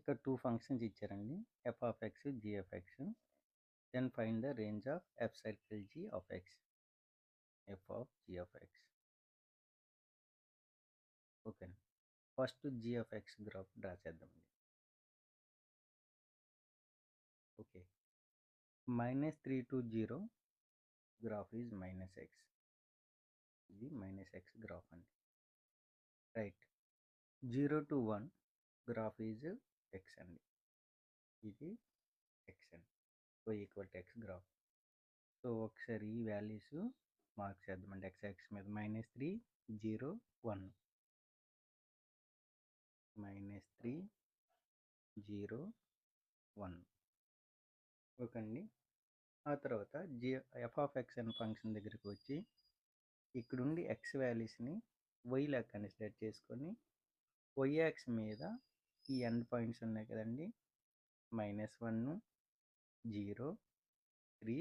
ఇక్కడ 2 ఫంక్షన్స్ ఇచ్చారండి. f of x, g of x. Then find the range of f circle g of x. f of g of x. Okay. First g of x graph draw చేద్దామండి. Okay. -3 to 0 graph is -x. ఇది -x graph అండి. Right. 0 to 1 graph is x అండి. ఇది x అండి. y equal to x graph. So ఒకసారి ఈ values mark చేద్దామండి. x axis మీద -3, 0, 1. -3, 0, 1. ఓకే అండి. ఆ తర్వాత f of x అనే ఫంక్షన్ దగ్గరికి వచ్చి ఇక్కడుండి x వాల్యూస్ని y లా కన్సిడర్ చేసుకొని y యాక్సిస్ మీద ఈ ఎండ్ పాయింట్స్ ఉన్నాయి కదండి, -1, 0, 3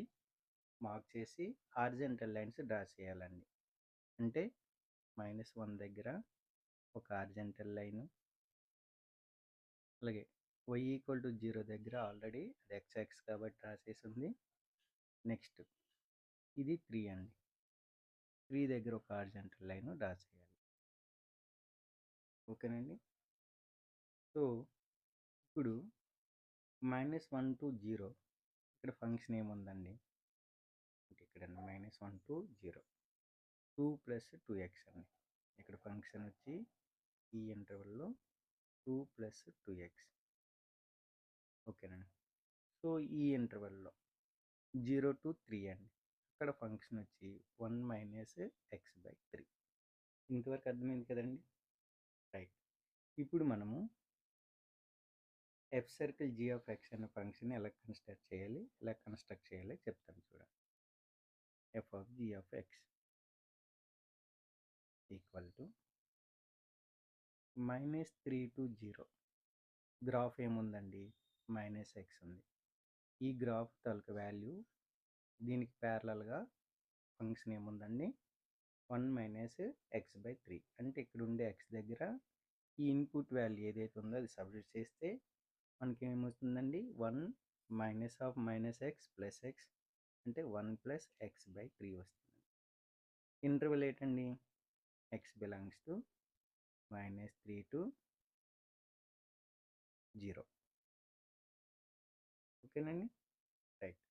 మార్క్ చేసి హారిజంటల్ లైన్స్ డ్రా చేయాలండి. అంటే -1 దగ్గర ఒక హారిజంటల్ లైను, అలాగే y ఈక్వల్ టు 0 దగ్గర ఆల్రెడీ అది x యాక్సిస్ కాబట్టి డ్రా చేసి ఉంది. నెక్స్ట్ ఇది 3 అండి. 3 దగ్గర ఒక హారిజంటల్ లైన్ డ్రా చేయాలి. ఓకేనండి. సో ఇప్పుడు -1 to 0 ఇక్కడ ఫంక్షన్ ఏముందండి, ఇక్కడ -1 to 0 2 + 2x అండి. ఇక్కడ ఫంక్షన్ వచ్చి ఈ ఇంటర్వెల్లో 2 + 2x. ఓకేనండి. సో ఈ ఇంటర్వెల్లో 0 to 3 అండి. ఇక్కడ ఫంక్షన్ వచ్చి 1 - x/3. ఇంతవరకు అర్థమైంది కదండి. రైట్. ఇప్పుడు మనము F circle g of x అనే ఫంక్షన్ ఎలా కన్స్ట్రక్ట్ చేయాలి చెప్తాను చూడండి. f of g of x equal to -3 to 0 graph ఏముందండి, -x ఉంది. ఈ గ్రాఫ్ తాలూకా వాల్యూ దీనికి ప్యారలల్గా ఫంక్షన్ ఏముందండి, 1 - x/3. అంటే ఇక్కడ ఉండే x దగ్గర ఈ ఇన్పుట్ వాల్యూ ఏదైతే ఉందో అది సబ్స్టిట్యూట్ చేస్తే మనకి ఏమొస్తుందండి, 1 - x + x అంటే 1 + x/3 వస్తుంది. ఇంటర్వెల్ ఏంటండి, x బిలాంగ్స్ టు -3 to 0. ఓకేనండి. రైట్.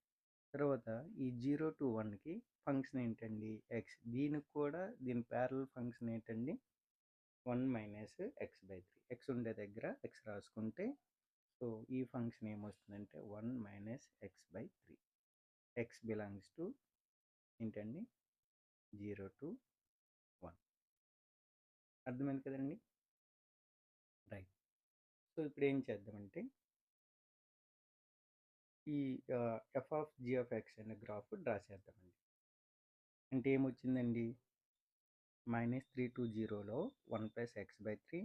తర్వాత ఈ 0 to 1కి ఫంక్షన్ ఏంటండి, x. దీనికి కూడా దీని ప్యారలల్ ఫంక్షన్ ఏంటండి, 1 - x/3. x ఉండే దగ్గర x రాసుకుంటే సో ఈ ఫంక్షన్ ఏమొస్తుందంటే 1 - x/3. x బిలాంగ్స్ టు ఏంటండి, 0 to 1. అర్థమైంది కదండి. రైట్. సో ఇప్పుడు ఏం చేద్దామంటే ఈ f of g of x అనే గ్రాఫ్ డ్రా చేద్దామండి. అంటే ఏమొచ్చిందండి, -3 to 0లో 1 + x/3,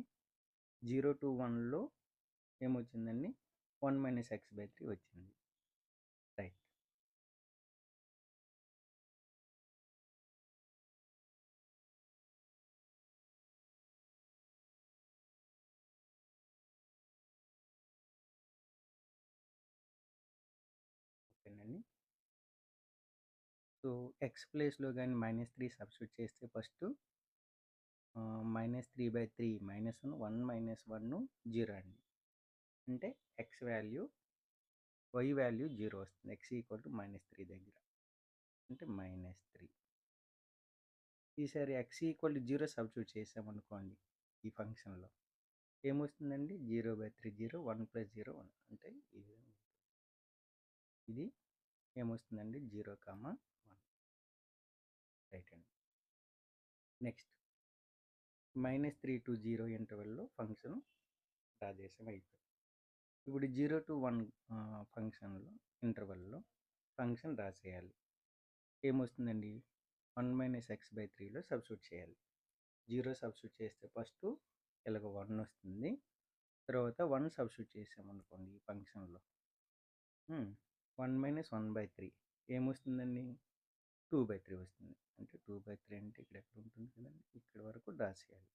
0 to 1లో ఏమొచ్చిందండి, 1 - x/3 వచ్చింది. రైట్. ఓకేనండి. సో ఎక్స్ ప్లేస్లో కానీ -3 సబ్స్టిట్యూట్ చేస్తే ఫస్ట్ -3/3 -1 1 - 1 0 అండి. అంటే ఎక్స్ వాల్యూ y వాల్యూ 0 వస్తుంది. x ఈక్వల్ టు -3 దగ్గర అంటే -3. ఈసారి x ఈక్వల్ టు 0 సబ్స్టిట్యూట్ చేసామనుకోండి ఈ ఫంక్షన్లో ఏమొస్తుందండి, 0/3 0 1 + 0 1 అంటే ఈ విధంగా ఇది ఏమొస్తుందండి, 0, 1. రైట్ అండి. నెక్స్ట్ -3 to 0 ఇంటర్వెల్లో ఫంక్షన్ డ్రా చేసాం అయిపోయింది. ఇప్పుడు 0 to 1 ఫంక్షన్లో ఇంటర్వెల్లో ఫంక్షన్ డ్రా చేయాలి. ఏమొస్తుందండి, 1 - x/3లో సబ్స్టిట్యూట్ చేయాలి. 0 సబ్స్టిట్యూట్ చేస్తే ఫస్ట్ ఇలాగ 1 వస్తుంది. తర్వాత 1 సబ్స్టిట్యూట్ చేసామనుకోండి ఈ ఫంక్షన్లో 1 - 1/3 ఏమొస్తుందండి, 2/3 వస్తుంది. అంటే 2/3 అంటే ఇక్కడ ఎక్కడ ఉంటుంది కదండి, ఇక్కడ వరకు డ్రా చేయాలి.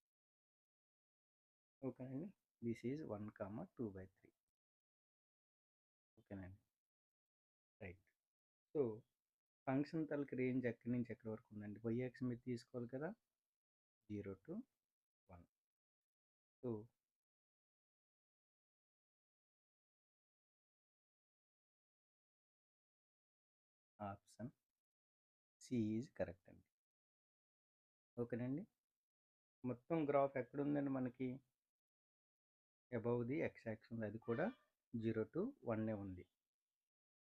ఓకేనండి. This is 1, 2/3. ఓకేనండి. రైట్. సో, ఫంక్షన్ తాలూకు రేంజ్ ఎక్కడి నుంచి ఎక్కడి వరకు ఉందండి? వై యాక్సిస్ మీద తీసుకోవాలి కదా! 0-1. So, option C is correct అండి. ఓకేనండి. మొత్తం గ్రాఫ్ ఎక్కడుందండి మనకి? అబౌవ్ ది ఎక్స్ యాక్సిస్ ఉంది. అది కూడా 0-1 ఉంది.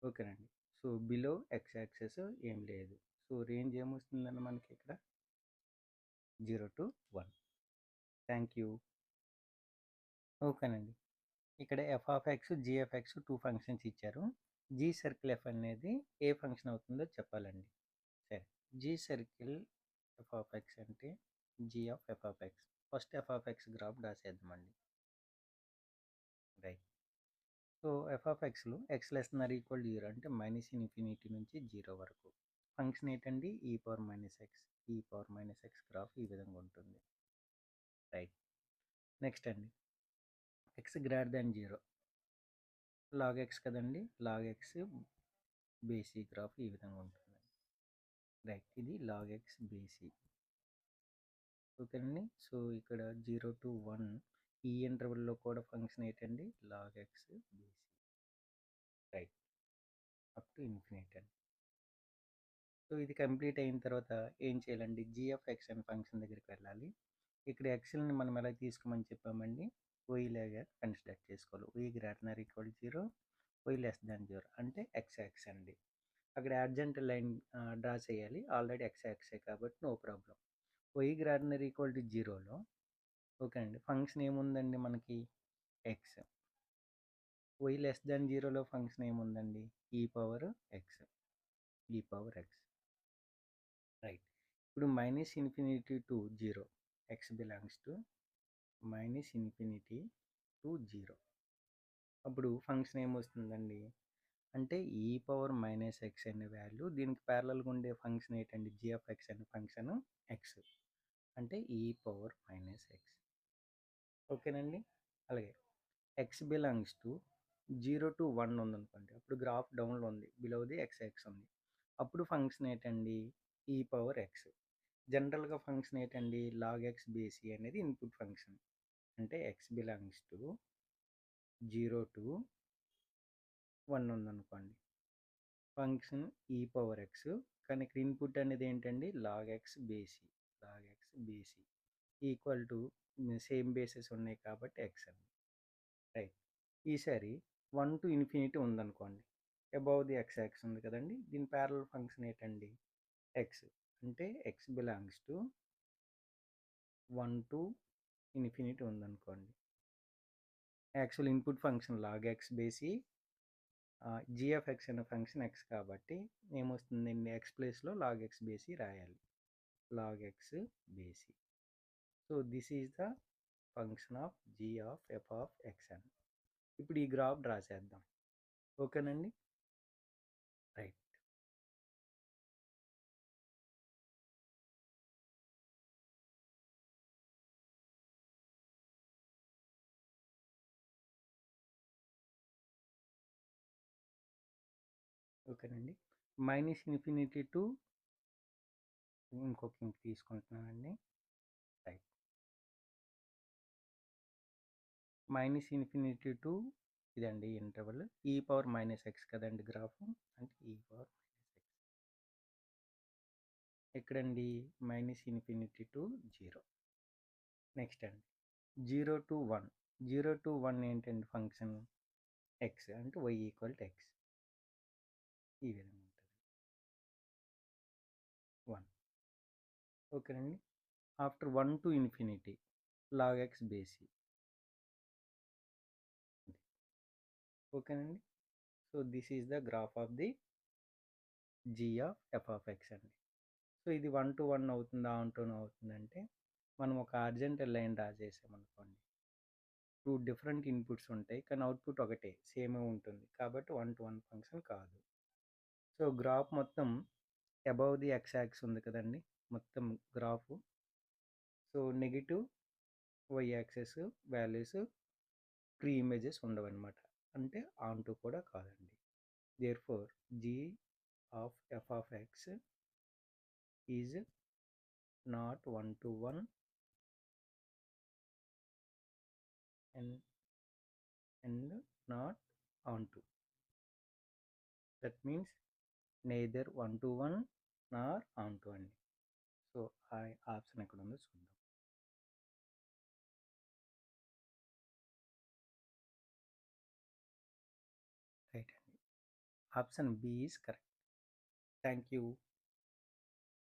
ఓకేనండి. సో, బిలో ఎక్స్ యాక్సిస్ ఏం లేదు. సో, రేంజ్ ఏమొస్తుందండి మనకి ఇక్కడ? 0-1. Thank you. ఓకేనండి. ఇక్కడ f of x, g f x 2 functions ఇచ్చారు. జీ సర్కిల్ ఎఫ్ అనేది ఏ ఫంక్షన్ అవుతుందో చెప్పాలండి. సరే. G circle f of x అంటే g of f of x. First f of x graph రాసేద్దామండి. రైట్. సో, ఎఫ్ ఆఫ్ ఎక్స్లో x less than or equal 0 అంటే -∞ నుంచి 0 వరకు. ఫంక్షన్ ఏంటండి? E power minus x. E power minus x graph ఈ విధంగా ఉంటుంది. రైట్. నెక్స్ట్ అండి, x greater than 0 log x కదండి, లాగ్ ఎక్స్ బేసీ గ్రాఫ్ ఈ విధంగా ఉంటుంది. రైట్. ఇది లాగ్ ఎక్స్ బేసీ. ఓకేనండి. సో, ఇక్కడ 0-1 ఈ ఇంటర్వెల్లో కూడా ఫంక్షన్ ఏంటండి? Log x base e. Right. Up to infinity అండి. సో, ఇది కంప్లీట్ అయిన తర్వాత ఏం చేయాలండి? జీ ఆఫ్ ఎక్స్ అనే ఫంక్షన్ దగ్గరికి వెళ్ళాలి. ఇక్కడ ఎక్స్ని మనం ఎలా తీసుకోమని చెప్పామండి? వై లాగా కన్సిడర్ చేసుకోవాలి. Y greater than equal 0, y less than 0 అంటే ఎక్స్ యాక్స్ అండి. అక్కడ యాడ్జెంట్ లైన్ డ్రా చేయాలి. ఆల్రెడీ ఎక్స్ యాక్సే కాబట్టి no problem. Y greater than equal to 0లో ఓకే అండి, ఫంక్షన్ ఏముందండి మనకి? ఎక్స్. వై లెస్ దాన్ 0లో ఫంక్షన్ ఏముందండి? E power x. E power x. Right. ఇప్పుడు -∞ to 0 x belongs to -∞ to 0. అప్పుడు ఫంక్షన్ ఏమొస్తుందండి? అంటే ఈ పవర్ మైనస్ ఎక్స్ అనే వాల్యూ దీనికి ప్యారలల్గా ఉండే ఫంక్షన్ ఏంటండి? జీ ఆఫ్ ఎక్స్ అనే ఫంక్షన్ ఎక్స్ అంటే ఈ పవర్ మైనస్ ఎక్స్. ఓకేనండి. అలాగే ఎక్స్ బిలాంగ్స్ టు 0-1 ఉందనుకోండి, అప్పుడు గ్రాఫ్ డౌన్లో ఉంది, బిలోది ఎక్స్ ఎక్స్ ఉంది. అప్పుడు ఫంక్షన్ ఏంటండి? E power X. జనరల్గా ఫంక్షన్ ఏంటండి? లాగ్ ఎక్స్ బేసీ అనేది ఇన్పుట్ ఫంక్షన్. అంటే ఎక్స్ బిలాంగ్స్ టు 0-1 ఉందనుకోండి, ఫంక్షన్ ఈ పవర్ ఎక్స్. కానీ ఇక్కడ ఇన్పుట్ అనేది ఏంటండి? Log x base e. Log x base e equal to same bases ఉన్నాయి కాబట్టి ఎక్స్ అండి. రైట్. ఈసారి 1-∞ ఉందనుకోండి, అబౌవ్ ది ఎక్స్ యాక్స్ ఉంది కదండి, దీని ప్యారలల్ ఫంక్షన్ ఏంటండి? ఎక్స్. అంటే ఎక్స్ బిలాంగ్స్ టు 1-∞ ఉందనుకోండి. Actual input function log x base e, g of x అనే ఫంక్షన్ ఎక్స్ కాబట్టి ఏమొస్తుందండి? ఎక్స్ ప్లేస్లో లాగ్ ఎక్స్ బేసీ రాయాలి. Log x base e. So, this is the function of g of f of x అని. ఇప్పుడు ఈ graph draw చేద్దాం. ఓకేనండి. రైట్. ఓకేనండి. -∞ to ఇంకొక ఇంక్ తీసుకుంటున్నానండి. రైట్. -∞ to ఇదండి ఇంటర్వల్. ఈ పవర్ మైనస్ ఎక్స్ కదండి గ్రాఫ్, అంటే ఈ పవర్ మైనస్ ఎక్స్. ఎక్కడండి? -∞ to 0. నెక్స్ట్ అండి 0-1. 0-1 ఏంటండి ఫంక్షన్? ఎక్స్ అంటే వై ఈక్వల్ టు ఎక్స్. ఈ విధంగా ఉంటుంది. 1. ఓకేనండి. After 1-∞ log x base e. ఓకేనండి. So, this is the graph of the g of f of x అండి. సో, ఇది 1-1 అవుతుందా, 1-2 అవుతుందంటే మనం ఒక హారిజాంటల్ లైన్ డ్రా చేసామనుకోండి, 2 డిఫరెంట్ ఇన్పుట్స్ ఉంటాయి కానీ అవుట్పుట్ ఒకటే, సేమే ఉంటుంది కాబట్టి 1-1 ఫంక్షన్ కాదు. సో, గ్రాఫ్ మొత్తం అబౌవ్ ది ఎక్స్ యాక్స్ ఉంది కదండి, మొత్తం గ్రాఫ్. So, negative y axis values pre images ఉండవన్నమాట. అంటే ఆన్ టు కూడా కాదండి. Therefore g of f of x is not 1 to 1 and not on to. That means neither 1 to 1 nor on to అండి. So ఆ ఆప్షన్ ఎక్కడ ఉందో చూద్దాం. Right అండి. Option B is correct. Thank you.